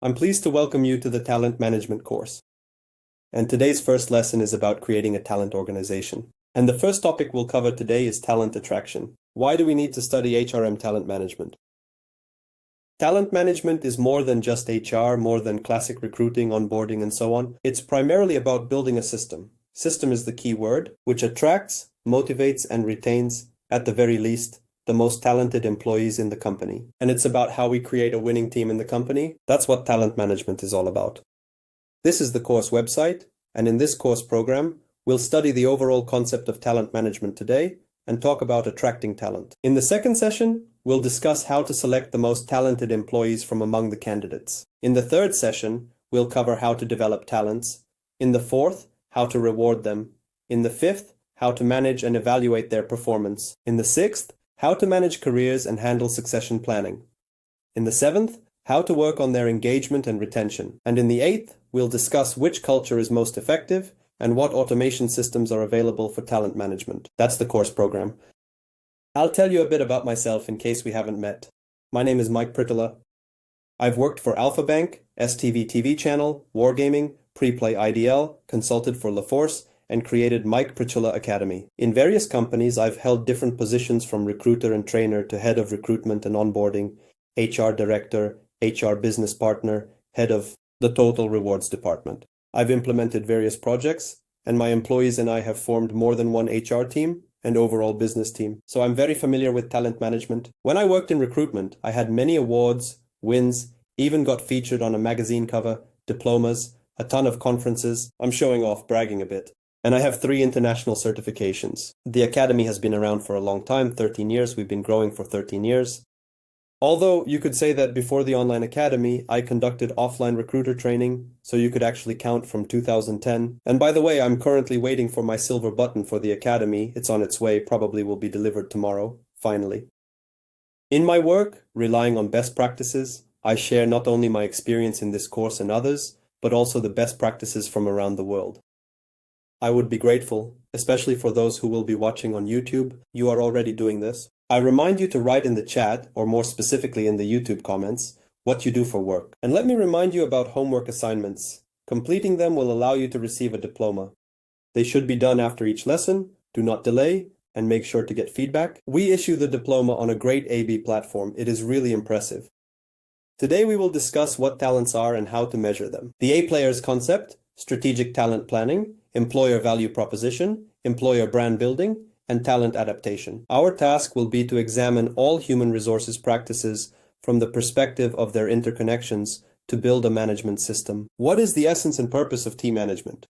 I'm pleased to welcome you to the Talent Management course. And today's first lesson is about creating a talent organization. And the first topic we'll cover today is talent attraction. Why do we need to study HRM talent management? Talent management is more than just HR, more than classic recruiting, onboarding, and so on. It's primarily about building a system. System is the key word, which attracts, motivates, and retains, at the very least, the most talented employees in the company. And it's about how we create a winning team in the company. That's what talent management is all about. This is the course website, and in this course program, we'll study the overall concept of talent management today and talk about attracting talent. In the second session, we'll discuss how to select the most talented employees from among the candidates. In the third session, we'll cover how to develop talents. In the fourth, how to reward them. In the fifth, how to manage and evaluate their performance. In the sixth, how to manage careers and handle succession planning. In the seventh, how to work on their engagement and retention. And in the eighth, we'll discuss which culture is most effective and what automation systems are available for talent management. That's the course program. I'll tell you a bit about myself in case we haven't met. My name is Mike Pritula. I've worked for Alpha Bank, STV TV channel, Wargaming, Preplay IDL, consulted for LaForce, and created Mike Pritula Academy. In various companies, I've held different positions from recruiter and trainer to head of recruitment and onboarding, HR director, HR business partner, head of the total rewards department. I've implemented various projects, and my employees and I have formed more than one HR team and overall business team. So I'm very familiar with talent management. When I worked in recruitment, I had many awards, wins, even got featured on a magazine cover, diplomas, a ton of conferences. I'm showing off, bragging a bit. And I have 3 international certifications. The Academy has been around for a long time, 13 years. We've been growing for 13 years. Although you could say that before the online academy, I conducted offline recruiter training, so you could actually count from 2010. And by the way, I'm currently waiting for my silver button for the academy. It's on its way, probably will be delivered tomorrow, finally. In my work, relying on best practices, I share not only my experience in this course and others, but also the best practices from around the world. I would be grateful, especially for those who will be watching on YouTube. You are already doing this. I remind you to write in the chat, or more specifically in the YouTube comments, what you do for work. And let me remind you about homework assignments. Completing them will allow you to receive a diploma. They should be done after each lesson. Do not delay, and make sure to get feedback. We issue the diploma on a great AB platform. It is really impressive. Today we will discuss what talents are and how to measure them. The A players concept, strategic talent planning, employer value proposition, employer brand building, and talent adaptation. Our task will be to examine all human resources practices from the perspective of their interconnections to build a management system. What is the essence and purpose of team management?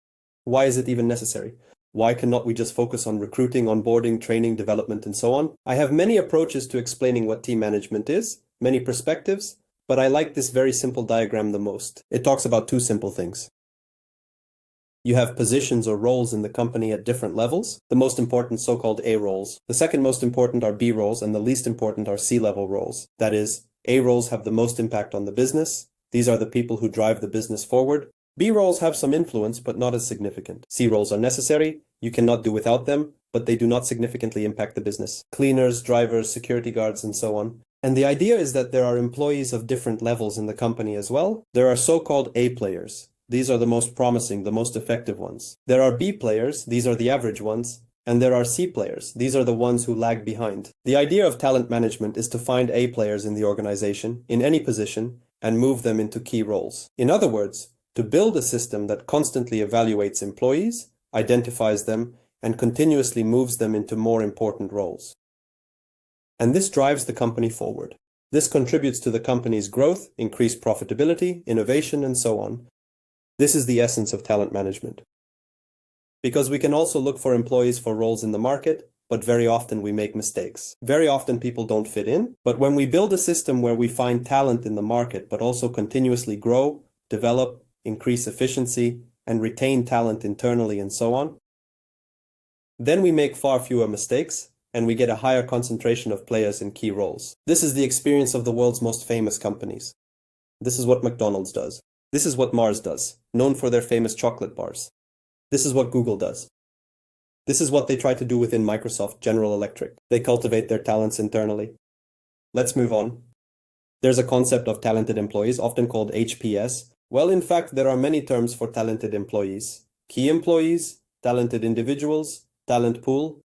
Why is it even necessary? Why cannot we just focus on recruiting, onboarding, training, development, and so on? I have many approaches to explaining what team management is, many perspectives, but I like this very simple diagram the most. It talks about 2 simple things. You have positions or roles in the company at different levels. The most important so-called A roles. The second most important are B roles, and the least important are C-level roles. That is, A roles have the most impact on the business. These are the people who drive the business forward. B roles have some influence, but not as significant. C roles are necessary. You cannot do without them, but they do not significantly impact the business. Cleaners, drivers, security guards, and so on. And the idea is that there are employees of different levels in the company as well. There are so-called A players. These are the most promising, the most effective ones. There are B players, these are the average ones, and there are C players, these are the ones who lag behind. The idea of talent management is to find A players in the organization, in any position, and move them into key roles. In other words, to build a system that constantly evaluates employees, identifies them, and continuously moves them into more important roles. And this drives the company forward. This contributes to the company's growth, increased profitability, innovation, and so on. This is the essence of talent management. Because we can also look for employees for roles in the market, but very often we make mistakes. Very often people don't fit in, but when we build a system where we find talent in the market, but also continuously grow, develop, increase efficiency, and retain talent internally and so on, then we make far fewer mistakes, and we get a higher concentration of players in key roles. This is the experience of the world's most famous companies. This is what McDonald's does. This is what Mars does, known for their famous chocolate bars. This is what Google does. This is what they try to do within Microsoft, General Electric. They cultivate their talents internally. Let's move on. There's a concept of talented employees, often called HPS. Well, in fact, there are many terms for talented employees. Key employees, talented individuals, talent pool.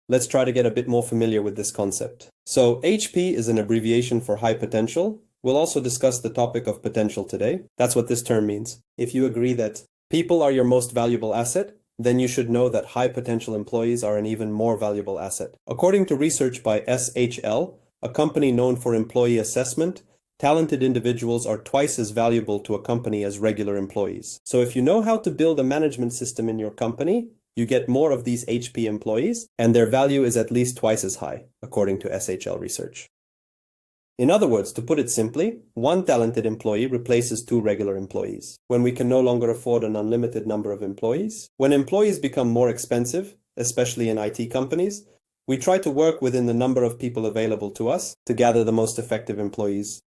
Let's try to get a bit more familiar with this concept. So HP is an abbreviation for high potential. We'll also discuss the topic of potential today. That's what this term means. If you agree that people are your most valuable asset, then you should know that high potential employees are an even more valuable asset. According to research by SHL, a company known for employee assessment, talented individuals are twice as valuable to a company as regular employees. So if you know how to build a management system in your company, you get more of these HP employees, and their value is at least twice as high, according to SHL research. In other words, to put it simply, one talented employee replaces two regular employees. When we can no longer afford an unlimited number of employees, when employees become more expensive, especially in IT companies, we try to work within the number of people available to us to gather the most effective employees.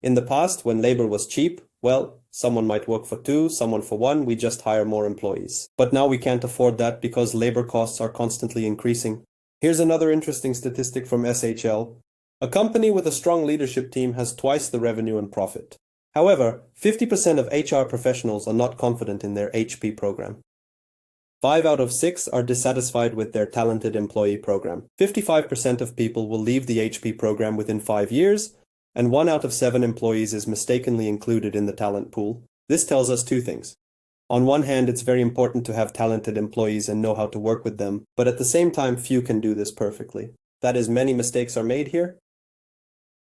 In the past, when labor was cheap, well, someone might work for two, someone for one, we just hire more employees. But now we can't afford that because labor costs are constantly increasing. Here's another interesting statistic from SHL. A company with a strong leadership team has twice the revenue and profit. However, 50% of HR professionals are not confident in their HP program. 5 out of 6 are dissatisfied with their talented employee program. 55% of people will leave the HP program within 5 years, and 1 out of 7 employees is mistakenly included in the talent pool. This tells us two things. On one hand, it's very important to have talented employees and know how to work with them, but at the same time, few can do this perfectly. That is, many mistakes are made here.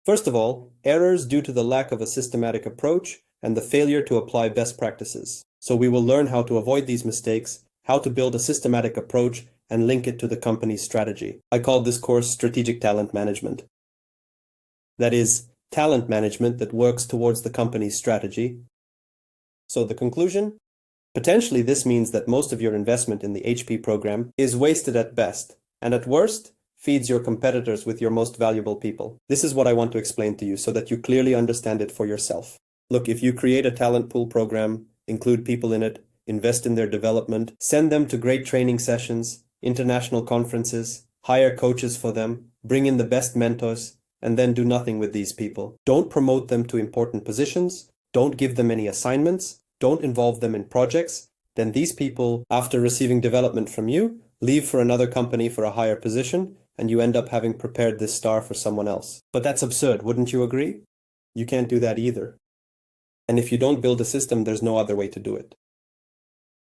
First of all, errors due to the lack of a systematic approach and the failure to apply best practices. So we will learn how to avoid these mistakes, how to build a systematic approach, and link it to the company's strategy. I call this course Strategic Talent Management. That is, talent management that works towards the company's strategy. So the conclusion? Potentially this means that most of your investment in the HP program is wasted at best, and at worst, feeds your competitors with your most valuable people. This is what I want to explain to you so that you clearly understand it for yourself. Look, if you create a talent pool program, include people in it, invest in their development, send them to great training sessions, international conferences, hire coaches for them, bring in the best mentors, and then do nothing with these people. Don't promote them to important positions, don't give them any assignments, don't involve them in projects, then these people, after receiving development from you, leave for another company for a higher position, and you end up having prepared this star for someone else. But that's absurd, wouldn't you agree? You can't do that either. And if you don't build a system, there's no other way to do it.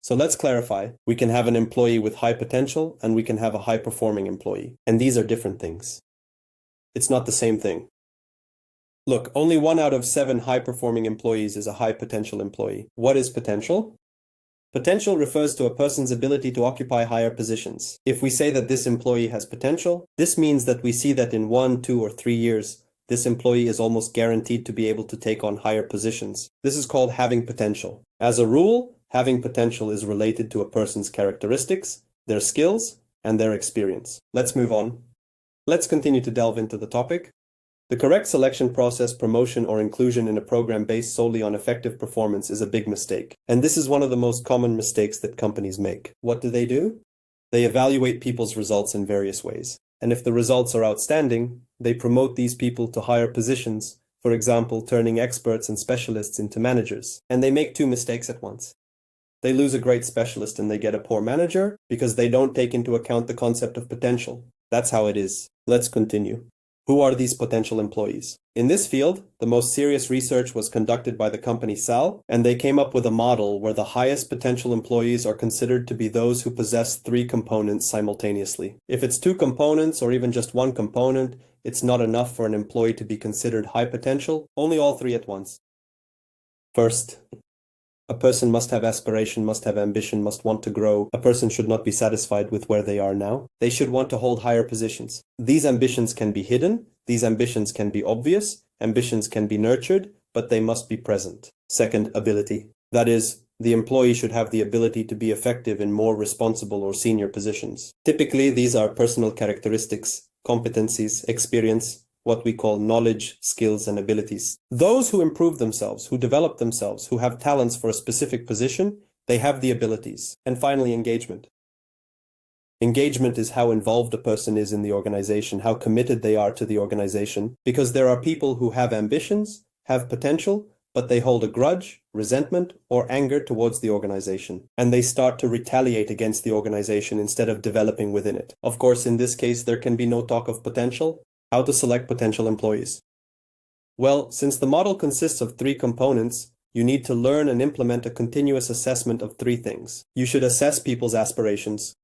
So let's clarify. We can have an employee with high potential, and we can have a high-performing employee. And these are different things. It's not the same thing. Look, only 1 out of 7 high-performing employees is a high-potential employee. What is potential? Potential refers to a person's ability to occupy higher positions. If we say that this employee has potential, this means that we see that in 1, 2, or 3 years, this employee is almost guaranteed to be able to take on higher positions. This is called having potential. As a rule, having potential is related to a person's characteristics, their skills, and their experience. Let's move on. Let's continue to delve into the topic. The correct selection process, promotion, or inclusion in a program based solely on effective performance is a big mistake. And this is one of the most common mistakes that companies make. What do? They evaluate people's results in various ways. And if the results are outstanding, they promote these people to higher positions, for example, turning experts and specialists into managers. And they make 2 mistakes at once. They lose a great specialist and they get a poor manager because they don't take into account the concept of potential. That's how it is. Let's continue. Who are these potential employees? In this field, the most serious research was conducted by the company SAL, and they came up with a model where the highest potential employees are considered to be those who possess 3 components simultaneously. If it's 2 components or even just 1 component, it's not enough for an employee to be considered high potential, only all 3 at once. First, a person must have aspiration, must have ambition, must want to grow. A person should not be satisfied with where they are now. They should want to hold higher positions. These ambitions can be hidden, these ambitions can be obvious, ambitions can be nurtured, but they must be present. Second, ability. That is, the employee should have the ability to be effective in more responsible or senior positions. Typically, these are personal characteristics, competencies, experience, what we call knowledge, skills, and abilities. Those who improve themselves, who develop themselves, who have talents for a specific position, they have the abilities. And finally, engagement. Engagement is how involved a person is in the organization, how committed they are to the organization, because there are people who have ambitions, have potential, but they hold a grudge, resentment, or anger towards the organization, and they start to retaliate against the organization instead of developing within it. Of course, in this case, there can be no talk of potential. How to select potential employees? Well, since the model consists of 3 components, you need to learn and implement a continuous assessment of 3 things. You should assess people's aspirations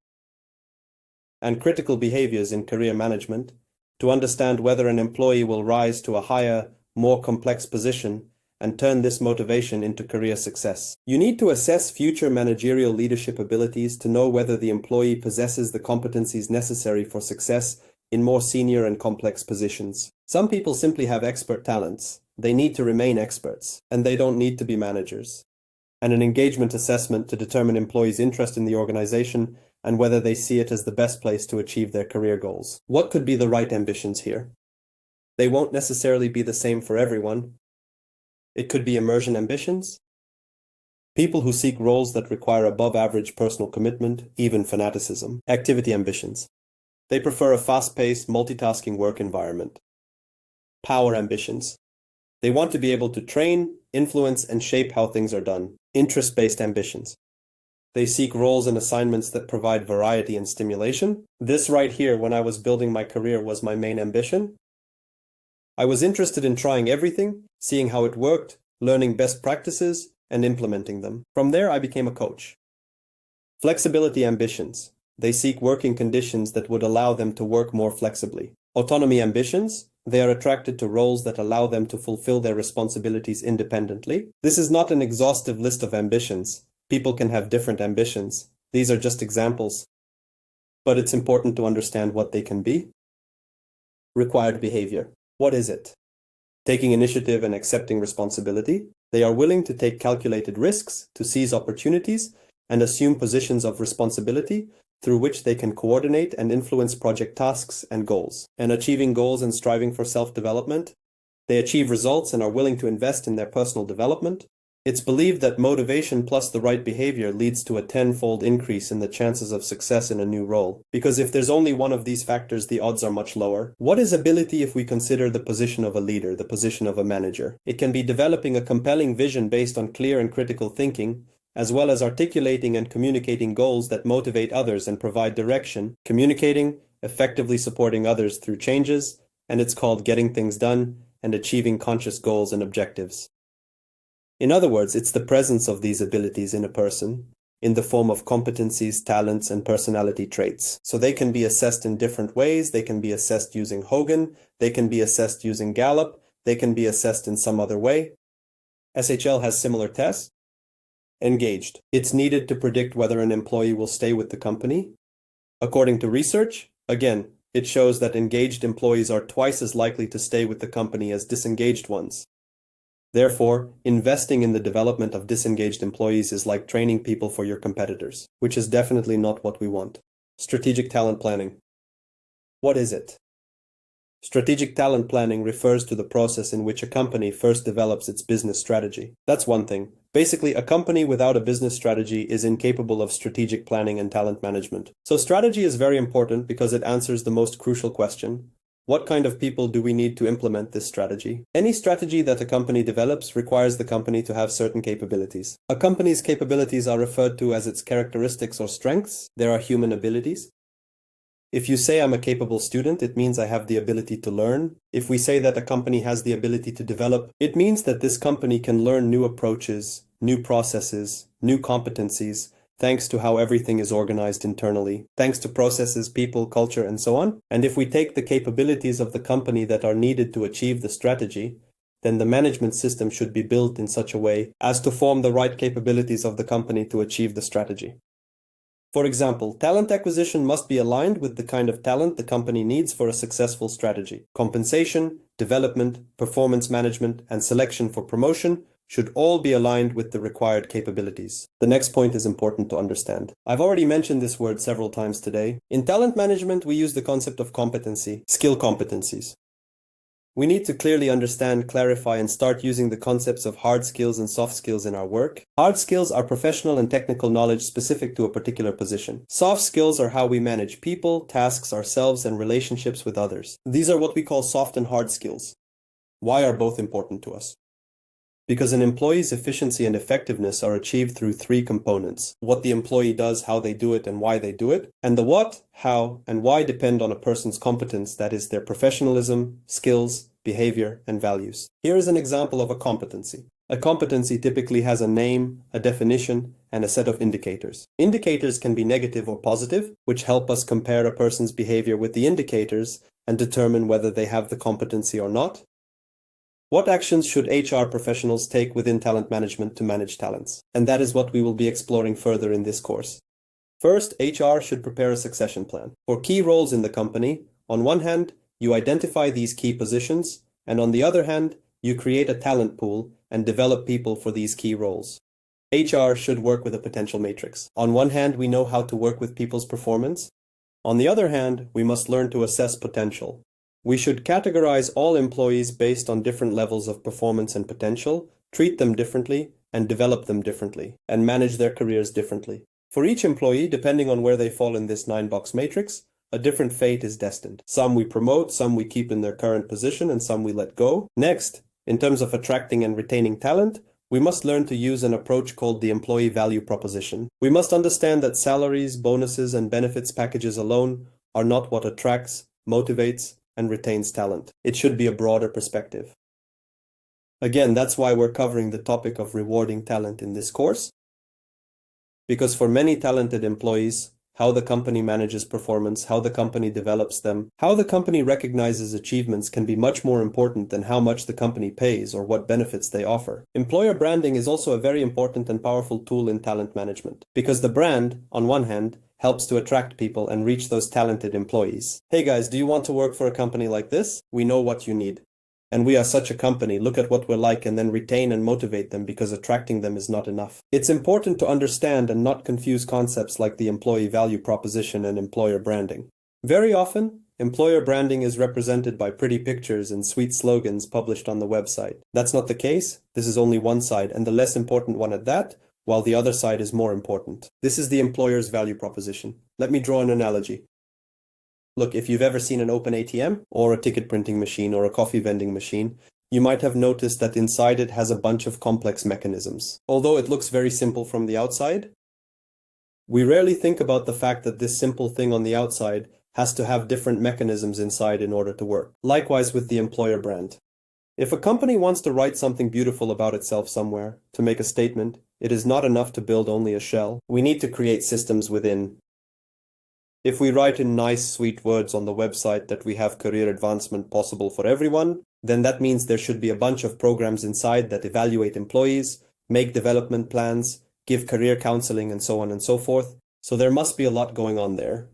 and critical behaviors in career management to understand whether an employee will rise to a higher, more complex position and turn this motivation into career success. You need to assess future managerial leadership abilities to know whether the employee possesses the competencies necessary for success in more senior and complex positions. Some people simply have expert talents. They need to remain experts, and they don't need to be managers. And an engagement assessment to determine employees' interest in the organization and whether they see it as the best place to achieve their career goals. What could be the right ambitions here? They won't necessarily be the same for everyone. It could be immersion ambitions, people who seek roles that require above-average personal commitment, even fanaticism. Activity ambitions. They prefer a fast-paced, multitasking work environment. Power ambitions. They want to be able to train, influence, and shape how things are done. Interest-based ambitions. They seek roles and assignments that provide variety and stimulation. This right here, when I was building my career, was my main ambition. I was interested in trying everything, seeing how it worked, learning best practices, and implementing them. From there, I became a coach. Flexibility ambitions. They seek working conditions that would allow them to work more flexibly. Autonomy ambitions. They are attracted to roles that allow them to fulfill their responsibilities independently. This is not an exhaustive list of ambitions. People can have different ambitions. These are just examples. But it's important to understand what they can be. Required behavior. What is it? Taking initiative and accepting responsibility. They are willing to take calculated risks, to seize opportunities, and assume positions of responsibility through which they can coordinate and influence project tasks and goals. And achieving goals and striving for self-development. They achieve results and are willing to invest in their personal development. It's believed that motivation plus the right behavior leads to a 10-fold increase in the chances of success in a new role. Because if there's only one of these factors, the odds are much lower. What is ability if we consider the position of a leader, the position of a manager? It can be developing a compelling vision based on clear and critical thinking, as well as articulating and communicating goals that motivate others and provide direction, communicating, effectively supporting others through changes, and it's called getting things done and achieving conscious goals and objectives. In other words, it's the presence of these abilities in a person in the form of competencies, talents, and personality traits. So they can be assessed in different ways. They can be assessed using Hogan. They can be assessed using Gallup. They can be assessed in some other way. SHL has similar tests. Engaged. It's needed to predict whether an employee will stay with the company. According to research, again, it shows that engaged employees are twice as likely to stay with the company as disengaged ones. Therefore, investing in the development of disengaged employees is like training people for your competitors, which is definitely not what we want. Strategic talent planning. What is it? Strategic talent planning refers to the process in which a company first develops its business strategy. That's one thing. Basically, a company without a business strategy is incapable of strategic planning and talent management. So strategy is very important because it answers the most crucial question. What kind of people do we need to implement this strategy? Any strategy that a company develops requires the company to have certain capabilities. A company's capabilities are referred to as its characteristics or strengths. There are human abilities. If you say I'm a capable student, it means I have the ability to learn. If we say that a company has the ability to develop, it means that this company can learn new approaches, new processes, new competencies, thanks to how everything is organized internally, thanks to processes, people, culture, and so on. And if we take the capabilities of the company that are needed to achieve the strategy, then the management system should be built in such a way as to form the right capabilities of the company to achieve the strategy. For example, talent acquisition must be aligned with the kind of talent the company needs for a successful strategy. Compensation, development, performance management, and selection for promotion should all be aligned with the required capabilities. The next point is important to understand. I've already mentioned this word several times today. In talent management, we use the concept of competency, skill competencies. We need to clearly understand, clarify, and start using the concepts of hard skills and soft skills in our work. Hard skills are professional and technical knowledge specific to a particular position. Soft skills are how we manage people, tasks, ourselves, and relationships with others. These are what we call soft and hard skills. Why are both important to us? Because an employee's efficiency and effectiveness are achieved through three components: what the employee does, how they do it, and why they do it. And the what, how, and why depend on a person's competence, that is, their professionalism, skills, behavior, and values. Here is an example of a competency. A competency typically has a name, a definition, and a set of indicators. Indicators can be negative or positive, which help us compare a person's behavior with the indicators and determine whether they have the competency or not. What actions should HR professionals take within talent management to manage talents? And that is what we will be exploring further in this course. First, HR should prepare a succession plan. For key roles in the company, on one hand, you identify these key positions, and on the other hand, you create a talent pool and develop people for these key roles. HR should work with a potential matrix. On one hand, we know how to work with people's performance. On the other hand, we must learn to assess potential. We should categorize all employees based on different levels of performance and potential, treat them differently, and develop them differently, and manage their careers differently. For each employee, depending on where they fall in this 9-box matrix, a different fate is destined. Some we promote, some we keep in their current position, and some we let go. Next, in terms of attracting and retaining talent, we must learn to use an approach called the employee value proposition. We must understand that salaries, bonuses, and benefits packages alone are not what attracts, motivates, and retains talent. It should be a broader perspective. Again, that's why we're covering the topic of rewarding talent in this course. Because for many talented employees, how the company manages performance, how the company develops them, how the company recognizes achievements can be much more important than how much the company pays or what benefits they offer. Employer branding is also a very important and powerful tool in talent management, because the brand, on one hand, helps to attract people and reach those talented employees. Hey guys, do you want to work for a company like this? We know what you need. And we are such a company. Look at what we're like, and then retain and motivate them, because attracting them is not enough. It's important to understand and not confuse concepts like the employee value proposition and employer branding. Very often, employer branding is represented by pretty pictures and sweet slogans published on the website. That's not the case. This is only one side, and the less important one at that, while the other side is more important. This is the employer's value proposition. Let me draw an analogy. Look, if you've ever seen an open ATM, or a ticket printing machine, or a coffee vending machine, you might have noticed that inside it has a bunch of complex mechanisms. Although it looks very simple from the outside, we rarely think about the fact that this simple thing on the outside has to have different mechanisms inside in order to work. Likewise with the employer brand. If a company wants to write something beautiful about itself somewhere, to make a statement, it is not enough to build only a shell. We need to create systems within. If we write in nice, sweet words on the website that we have career advancement possible for everyone, then that means there should be a bunch of programs inside that evaluate employees, make development plans, give career counseling, and so on and so forth. So there must be a lot going on there.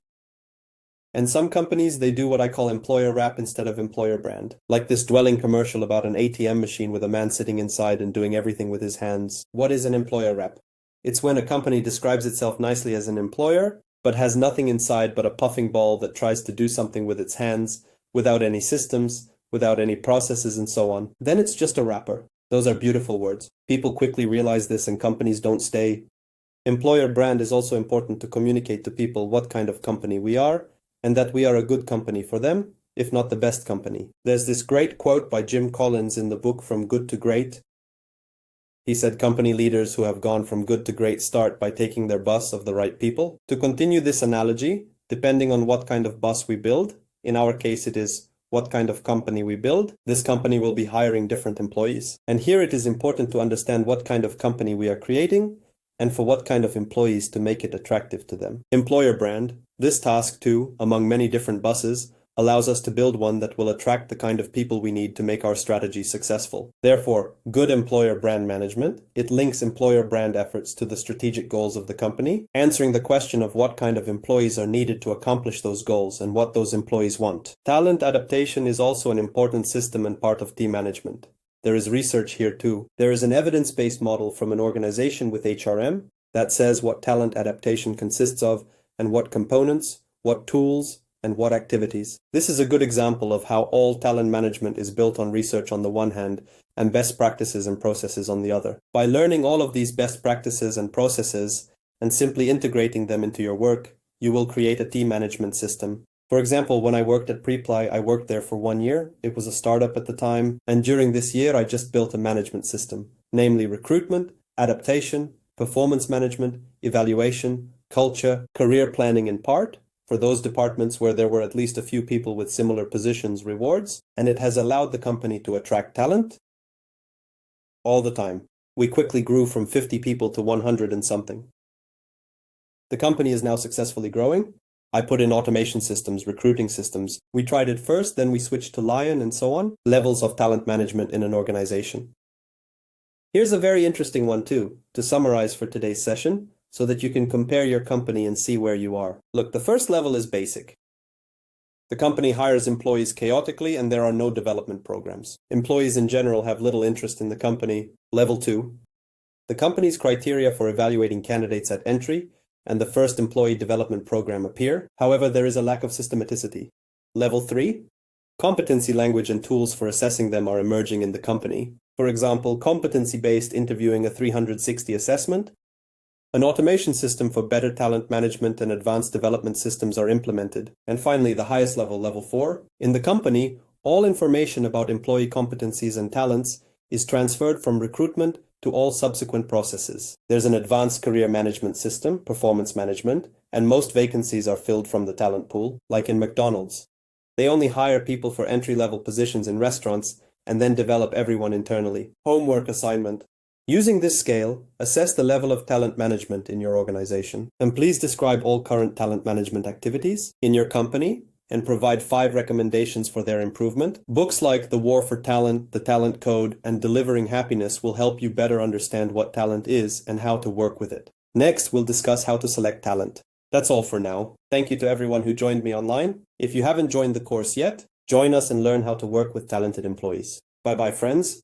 And some companies, they do what I call employer rap instead of employer brand. Like this dwelling commercial about an ATM machine with a man sitting inside and doing everything with his hands. What is an employer rap? It's when a company describes itself nicely as an employer, but has nothing inside but a puffing ball that tries to do something with its hands, without any systems, without any processes, and so on. Then it's just a wrapper. Those are beautiful words. People quickly realize this and companies don't stay. Employer brand is also important to communicate to people what kind of company we are, and that we are a good company for them, if not the best company. There's this great quote by Jim Collins in the book From Good to Great. He said company leaders who have gone from good to great start by taking their bus of the right people. To continue this analogy, depending on what kind of bus we build, in our case it is what kind of company we build, this company will be hiring different employees. And here it is important to understand what kind of company we are creating, and for what kind of employees to make it attractive to them. Employer brand. This task too, among many different buses, allows us to build one that will attract the kind of people we need to make our strategy successful. Therefore, good employer brand management, it links employer brand efforts to the strategic goals of the company, answering the question of what kind of employees are needed to accomplish those goals and what those employees want. Talent adaptation is also an important system and part of team management. There is research here too. There is an evidence-based model from an organization with HRM that says what talent adaptation consists of and what components, what tools, and what activities. This is a good example of how all talent management is built on research on the one hand and best practices and processes on the other. By learning all of these best practices and processes and simply integrating them into your work, you will create a team management system. For example, when I worked at Preply, I worked there for 1 year. It was a startup at the time, and during this year I just built a management system, namely recruitment, adaptation, performance management, evaluation, culture, career planning in part, for those departments where there were at least a few people with similar positions, rewards, and it has allowed the company to attract talent all the time. We quickly grew from 50 people to 100 and something. The company is now successfully growing. I put in automation systems, recruiting systems. We tried it first, then we switched to Lion and so on. Levels of talent management in an organization. Here's a very interesting one too, to summarize for today's session, so that you can compare your company and see where you are. Look, the first level is basic. The company hires employees chaotically and there are no development programs. Employees in general have little interest in the company. Level 2. The company's criteria for evaluating candidates at entry and the first employee development program appear. However, there is a lack of systematicity. Level 3. Competency language and tools for assessing them are emerging in the company. For example, competency-based interviewing, a 360 assessment. An automation system for better talent management and advanced development systems are implemented. And finally, the highest level, level 4. In the company, all information about employee competencies and talents is transferred from recruitment to all subsequent processes. There's an advanced career management system, performance management, and most vacancies are filled from the talent pool, like in McDonald's. They only hire people for entry-level positions in restaurants and then develop everyone internally. Homework assignment. Using this scale, assess the level of talent management in your organization. And please describe all current talent management activities in your company and provide 5 recommendations for their improvement. Books like The War for Talent, The Talent Code, and Delivering Happiness will help you better understand what talent is and how to work with it. Next, we'll discuss how to select talent. That's all for now. Thank you to everyone who joined me online. If you haven't joined the course yet, join us and learn how to work with talented employees. Bye-bye, friends.